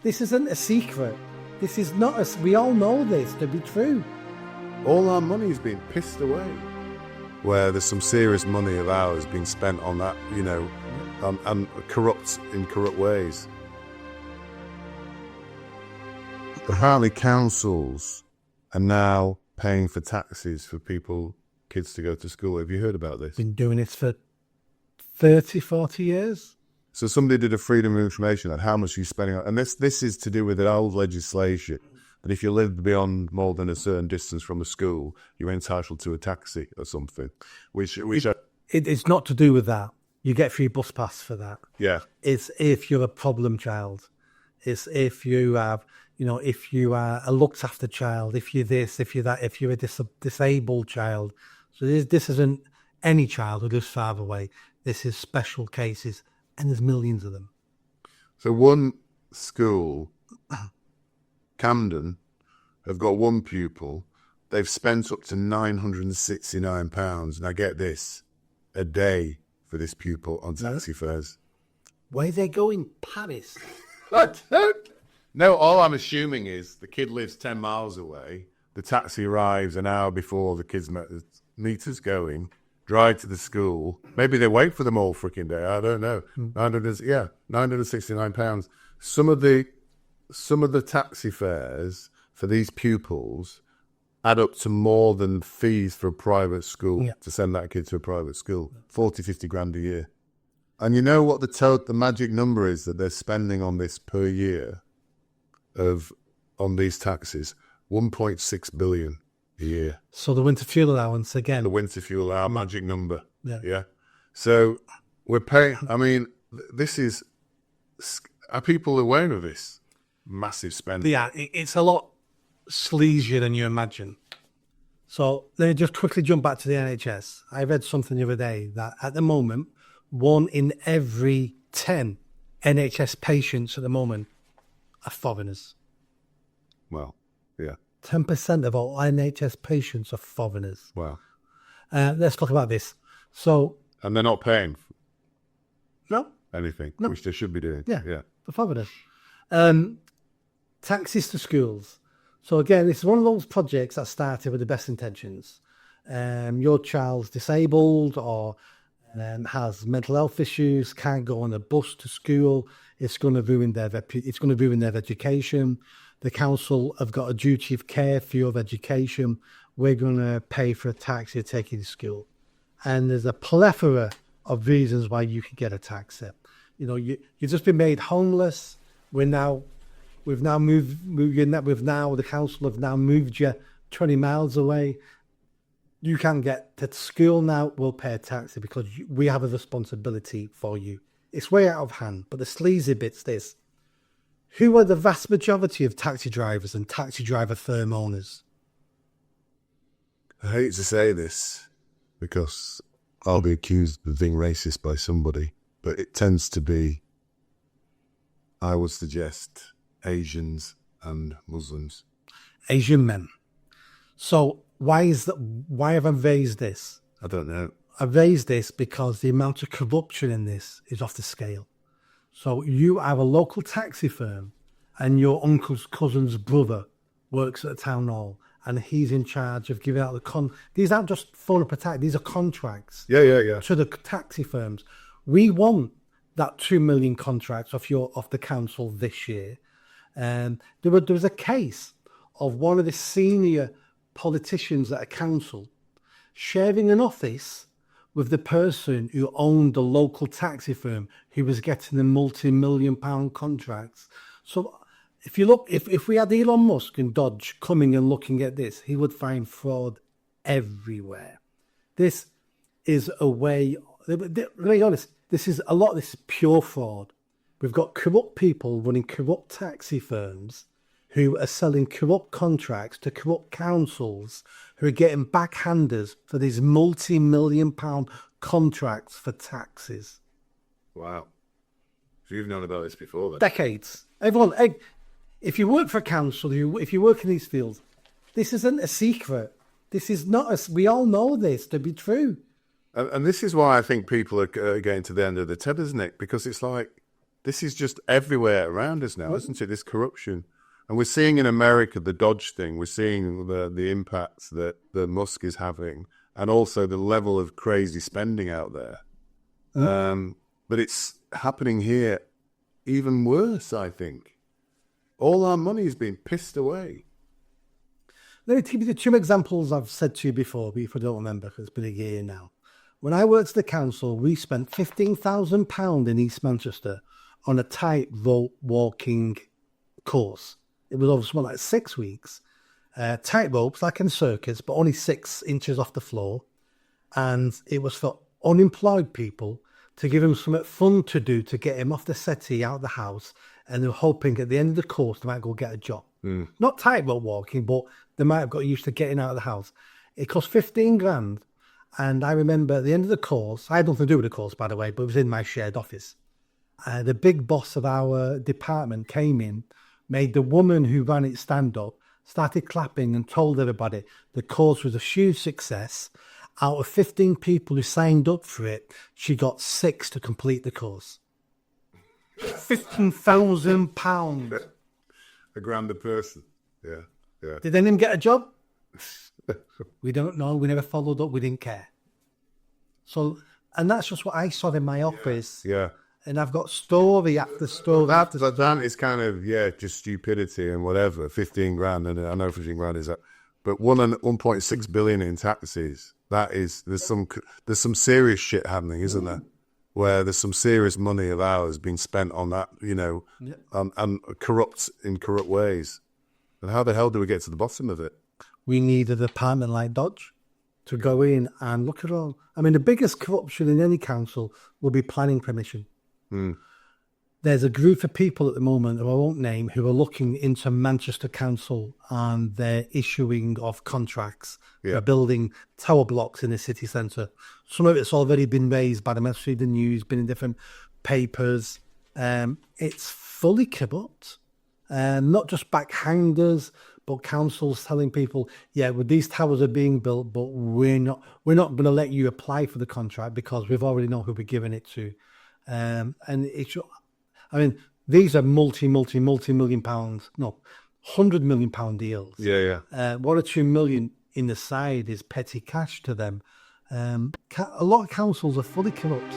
This isn't a secret. This is not a... We all know this to be true. All our money's been pissed away. Where there's some serious money of ours being spent on that, you know, and corrupt ways. Apparently councils are now paying for taxis for kids to go to school. Have you heard about this? Been doing this for 30, 40 years. So somebody did a Freedom of Information on how much you're spending on, and this is to do with the old legislation that if you live beyond more than a certain distance from a school, you're entitled to a taxi or something. It's not to do with that. You get free bus pass for that. Yeah. It's if you're a problem child. It's if you have, you know, if you are a looked after child, if you're this, if you're that, if you're a disabled child. So this isn't any child who lives far away. This is special cases, and there's millions of them. So one school, Camden, have got one pupil. They've spent up to £969, and I get this, a day for this pupil on taxi fares. Where they going? Paris? No, all I'm assuming is the kid lives 10 miles away. The taxi arrives an hour before the kid's meter's going. Drive to the school. Maybe they wait for them all freaking day. I don't know. £969. Some of the taxi fares for these pupils add up to more than fees for a private school to send that kid to a private school. 40, 50 grand a year. And you know what the magic number is that they're spending on this per year on these taxis? 1.6 billion a year. So the winter fuel allowance again. The winter fuel, our magic number. Yeah. So we're paying, I mean, are people aware of this massive spending? Yeah, it's a lot sleazier than you imagine. So let me just quickly jump back to the NHS. I read something the other day that at the moment, 1 in every 10 NHS patients at the moment are foreigners. Well, yeah. 10% of all NHS patients are foreigners. Wow. Let's talk about this. So, and they're not paying anything, No. which they should be doing. Yeah. The foreigners. Taxis to schools. So again, it's one of those projects that started with the best intentions. Your child's disabled or has mental health issues, can't go on a bus to school. It's going to ruin their education. The council have got a duty of care for your education. We're going to pay for a taxi to take you to school. And there's a plethora of reasons why you can get a taxi. You know, you've just been made homeless. The council have now moved you 20 miles away. You can get to school now. We'll pay a taxi because we have a responsibility for you. It's way out of hand. But the sleazy bit's this. Who are the vast majority of taxi drivers and taxi driver firm owners? I hate to say this because I'll be accused of being racist by somebody, but it tends to be, I would suggest, Asians and Muslims. Asian men. So why have I raised this? I don't know. I raised this because the amount of corruption in this is off the scale. So you have a local taxi firm and your uncle's cousin's brother works at a town hall and he's in charge of giving out these aren't just phone up attack, these are contracts. Yeah. To the taxi firms. We want that 2 million contracts off the council this year. There was a case of one of the senior politicians at a council sharing an office with the person who owned the local taxi firm who was getting the multi-million-pound contracts. So if you look, if we had Elon Musk and Dodge coming and looking at this, he would find fraud everywhere. This is a way, to be honest, this is pure fraud. We've got corrupt people running corrupt taxi firms who are selling corrupt contracts to corrupt councils who are getting backhanders for these multi-million-pound contracts for taxis. Wow. So you've known about this before then? Decades. Everyone, if you work for a council, if you work in these fields, this isn't a secret. This is not we all know this to be true. And this is why I think people are getting to the end of the tether, isn't it? Because it's like, This is just everywhere around us now, isn't it? This corruption. And we're seeing in America the Dodge thing. We're seeing the impacts that Musk is having, and also the level of crazy spending out there. But it's happening here even worse, I think. All our money is being pissed away. Let me give you the two examples I've said to you before, but if I don't remember, because it's been a year now. When I worked at the council, we spent £15,000 in East Manchester on a tightrope walking course. It was over something like 6 weeks. Tight ropes, like in circus, but only 6 inches off the floor. And it was for unemployed people to give them something fun to do to get him off the settee, out of the house. And they were hoping at the end of the course they might go get a job. Not tightrope walking, but they might have got used to getting out of the house. It cost 15 grand. And I remember at the end of the course, I had nothing to do with the course, by the way, but it was in my shared office. The big boss of our department came in, made the woman who ran it stand up, started clapping and told everybody the course was a huge success. Out of 15 people who signed up for it, she got 6 to complete the course. £15,000. A grand a person. Yeah. Did any of them get a job? We don't know. We never followed up. We didn't care. So, and that's just what I saw in my office. Yeah. And I've got story after story. That is kind of, just stupidity and whatever. 15 grand, and I know 15 grand is that. But 1.6 billion in taxes. There's some serious shit happening, isn't there? Where there's some serious money of ours being spent on that, and corrupt ways. And how the hell do we get to the bottom of it? We need a department like Dodge to go in and look at all. I mean, the biggest corruption in any council will be planning permission. There's a group of people at the moment, who I won't name, who are looking into Manchester Council and their issuing of contracts for building tower blocks in the city centre. Some of it's already been raised by the Ministry of the News, been in different papers. It's fully corrupt. Not just backhanders, but councils telling people, well, these towers are being built, but we're not going to let you apply for the contract because we've already know who we're giving it to. And these are multi-million pounds, no, £100 million deals. 1 or 2 million in the side is petty cash to them. A lot of councils are fully corrupt.